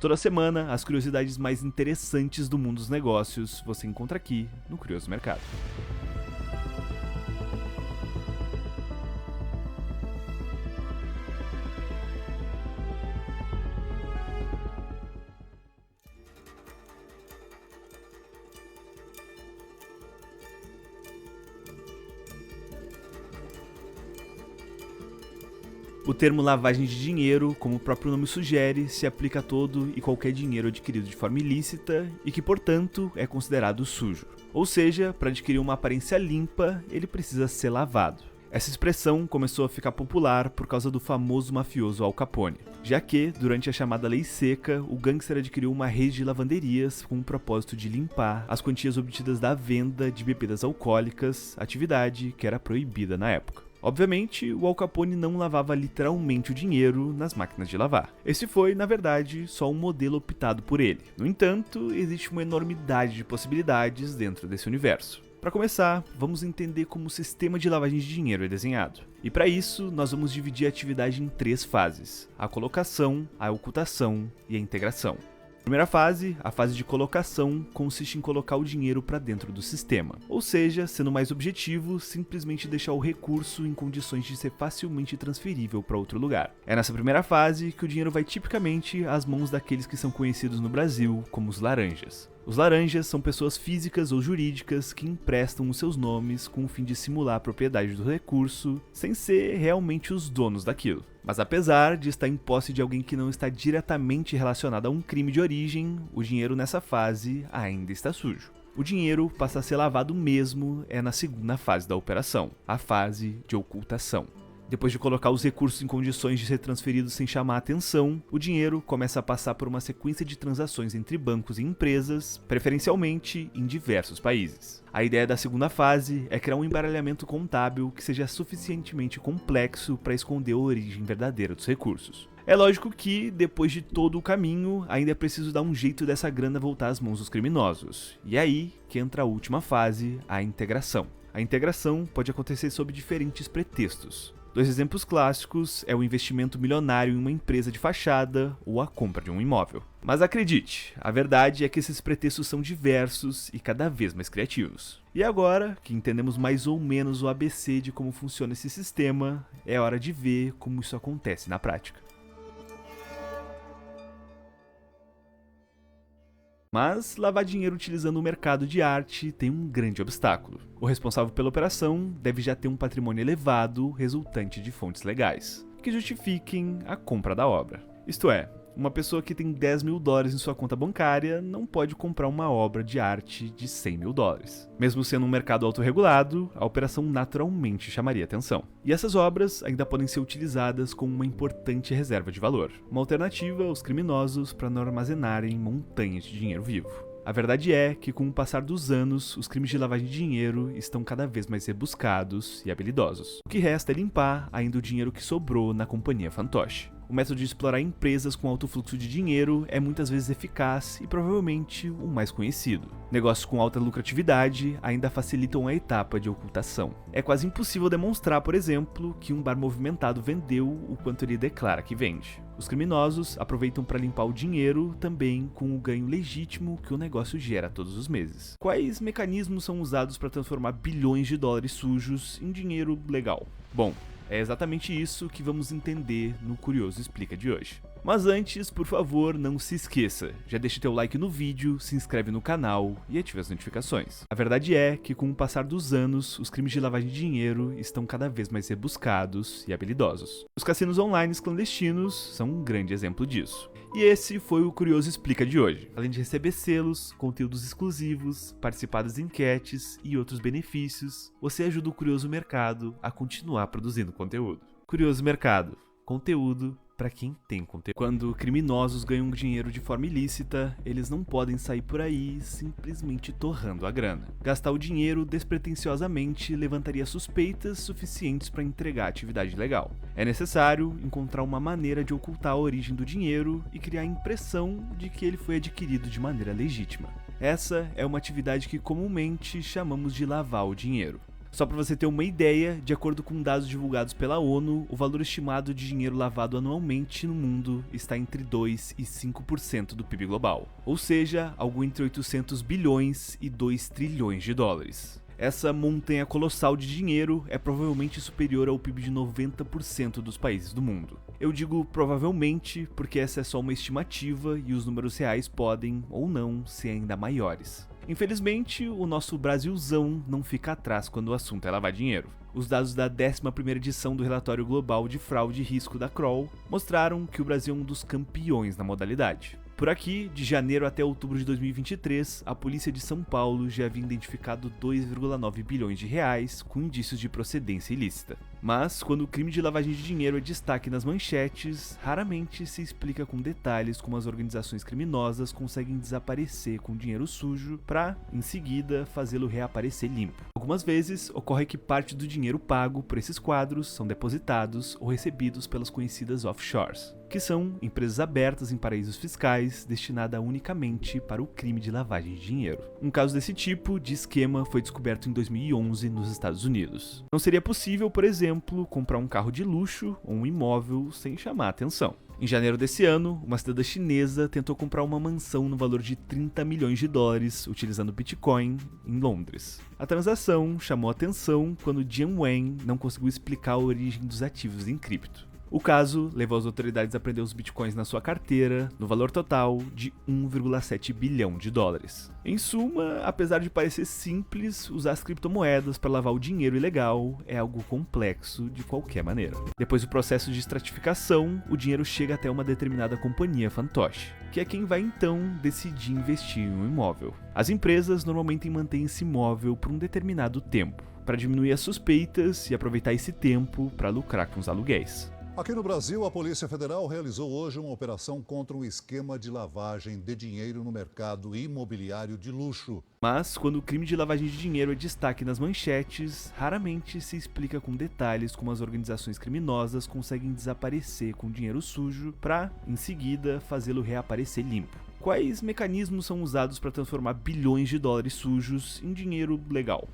Toda semana, as curiosidades mais interessantes do mundo dos negócios você encontra aqui no Curioso Mercado. O termo lavagem de dinheiro, como o próprio nome sugere, se aplica a todo e qualquer dinheiro adquirido de forma ilícita e que, portanto, é considerado sujo. Ou seja, para adquirir uma aparência limpa, ele precisa ser lavado. Essa expressão começou a ficar popular por causa do famoso mafioso Al Capone, já que, durante a chamada Lei Seca, o gangster adquiriu uma rede de lavanderias com o propósito de limpar as quantias obtidas da venda de bebidas alcoólicas, atividade que era proibida na época. Obviamente, o Al Capone não lavava literalmente o dinheiro nas máquinas de lavar. Esse foi, na verdade, só um modelo optado por ele. No entanto, existe uma enormidade de possibilidades dentro desse universo. Para começar, vamos entender como o sistema de lavagem de dinheiro é desenhado. E para isso, nós vamos dividir a atividade em 3 fases: a colocação, a ocultação e a integração. A primeira fase, a fase de colocação, consiste em colocar o dinheiro para dentro do sistema. Ou seja, sendo mais objetivo, simplesmente deixar o recurso em condições de ser facilmente transferível para outro lugar. É nessa primeira fase que o dinheiro vai tipicamente às mãos daqueles que são conhecidos no Brasil como os laranjas. Os laranjas são pessoas físicas ou jurídicas que emprestam os seus nomes com o fim de simular a propriedade do recurso, sem ser realmente os donos daquilo. Mas apesar de estar em posse de alguém que não está diretamente relacionado a um crime de origem, o dinheiro nessa fase ainda está sujo. O dinheiro passa a ser lavado mesmo na segunda fase da operação, a fase de ocultação. Depois de colocar os recursos em condições de ser transferidos sem chamar a atenção, o dinheiro começa a passar por uma sequência de transações entre bancos e empresas, preferencialmente em diversos países. A ideia da segunda fase é criar um embaralhamento contábil que seja suficientemente complexo para esconder a origem verdadeira dos recursos. É lógico que, depois de todo o caminho, ainda é preciso dar um jeito dessa grana voltar às mãos dos criminosos. E é aí que entra a última fase, a integração. A integração pode acontecer sob diferentes pretextos. 2 exemplos clássicos é o investimento milionário em uma empresa de fachada ou a compra de um imóvel. Mas acredite, a verdade é que esses pretextos são diversos e cada vez mais criativos. E agora, que entendemos mais ou menos o ABC de como funciona esse sistema, é hora de ver como isso acontece na prática. Mas lavar dinheiro utilizando o mercado de arte tem um grande obstáculo. O responsável pela operação deve já ter um patrimônio elevado resultante de fontes legais, que justifiquem a compra da obra. Isto é, uma pessoa que tem $10 mil em sua conta bancária não pode comprar uma obra de arte de $100 mil. Mesmo sendo um mercado autorregulado, a operação naturalmente chamaria atenção. E essas obras ainda podem ser utilizadas como uma importante reserva de valor, uma alternativa aos criminosos para não armazenarem montanhas de dinheiro vivo. A verdade é que, com o passar dos anos, os crimes de lavagem de dinheiro estão cada vez mais rebuscados e habilidosos. O que resta é limpar ainda o dinheiro que sobrou na companhia fantoche. O método de explorar empresas com alto fluxo de dinheiro é muitas vezes eficaz e provavelmente o mais conhecido. Negócios com alta lucratividade ainda facilitam a etapa de ocultação. É quase impossível demonstrar, por exemplo, que um bar movimentado vendeu o quanto ele declara que vende. Os criminosos aproveitam para limpar o dinheiro também com o ganho legítimo que o negócio gera todos os meses. Quais mecanismos são usados para transformar bilhões de dólares sujos em dinheiro legal? Bom, é exatamente isso que vamos entender no Curioso Explica de hoje. Mas antes, por favor, não se esqueça, já deixa teu like no vídeo, se inscreve no canal e ative as notificações. A verdade é que, com o passar dos anos, os crimes de lavagem de dinheiro estão cada vez mais rebuscados e habilidosos. Os cassinos online clandestinos são um grande exemplo disso. E esse foi o Curioso Explica de hoje. Além de receber selos, conteúdos exclusivos, participar das enquetes e outros benefícios, você ajuda o Curioso Mercado a continuar produzindo conteúdo. Curioso Mercado, conteúdo para quem tem conteúdo. Quando criminosos ganham dinheiro de forma ilícita, eles não podem sair por aí simplesmente torrando a grana. Gastar o dinheiro despretensiosamente levantaria suspeitas suficientes para entregar a atividade legal. É necessário encontrar uma maneira de ocultar a origem do dinheiro e criar a impressão de que ele foi adquirido de maneira legítima. Essa é uma atividade que comumente chamamos de lavar o dinheiro. Só para você ter uma ideia, de acordo com dados divulgados pela ONU, o valor estimado de dinheiro lavado anualmente no mundo está entre 2 e 5% do PIB global, ou seja, algo entre 800 bilhões e 2 trilhões de dólares. Essa montanha colossal de dinheiro é provavelmente superior ao PIB de 90% dos países do mundo. Eu digo provavelmente porque essa é só uma estimativa e os números reais podem, ou não, ser ainda maiores. Infelizmente, o nosso Brasilzão não fica atrás quando o assunto é lavar dinheiro. Os dados da 11ª edição do Relatório Global de Fraude e Risco da Kroll mostraram que o Brasil é um dos campeões na modalidade. Por aqui, de janeiro até outubro de 2023, a polícia de São Paulo já havia identificado 2,9 bilhões de reais com indícios de procedência ilícita. Mas, quando o crime de lavagem de dinheiro é destaque nas manchetes, raramente se explica com detalhes como as organizações criminosas conseguem desaparecer com dinheiro sujo para, em seguida, fazê-lo reaparecer limpo. Algumas vezes, ocorre que parte do dinheiro pago por esses quadros são depositados ou recebidos pelas conhecidas offshores, que são empresas abertas em paraísos fiscais destinada unicamente para o crime de lavagem de dinheiro. Um caso desse tipo de esquema foi descoberto em 2011 nos Estados Unidos. Não seria possível, por exemplo, comprar um carro de luxo ou um imóvel sem chamar atenção. Em janeiro desse ano, uma cidadã chinesa tentou comprar uma mansão no valor de 30 milhões de dólares utilizando Bitcoin em Londres. A transação chamou atenção quando Jian Wen não conseguiu explicar a origem dos ativos em cripto. O caso levou as autoridades a prender os bitcoins na sua carteira, no valor total de 1,7 bilhão de dólares. Em suma, apesar de parecer simples, usar as criptomoedas para lavar o dinheiro ilegal é algo complexo de qualquer maneira. Depois do processo de estratificação, o dinheiro chega até uma determinada companhia fantoche, que é quem vai então decidir investir em um imóvel. As empresas normalmente mantêm esse imóvel por um determinado tempo, para diminuir as suspeitas e aproveitar esse tempo para lucrar com os aluguéis. Aqui no Brasil, a Polícia Federal realizou hoje uma operação contra um esquema de lavagem de dinheiro no mercado imobiliário de luxo. Mas, quando o crime de lavagem de dinheiro é destaque nas manchetes, raramente se explica com detalhes como as organizações criminosas conseguem desaparecer com dinheiro sujo para, em seguida, fazê-lo reaparecer limpo. Quais mecanismos são usados para transformar bilhões de dólares sujos em dinheiro legal?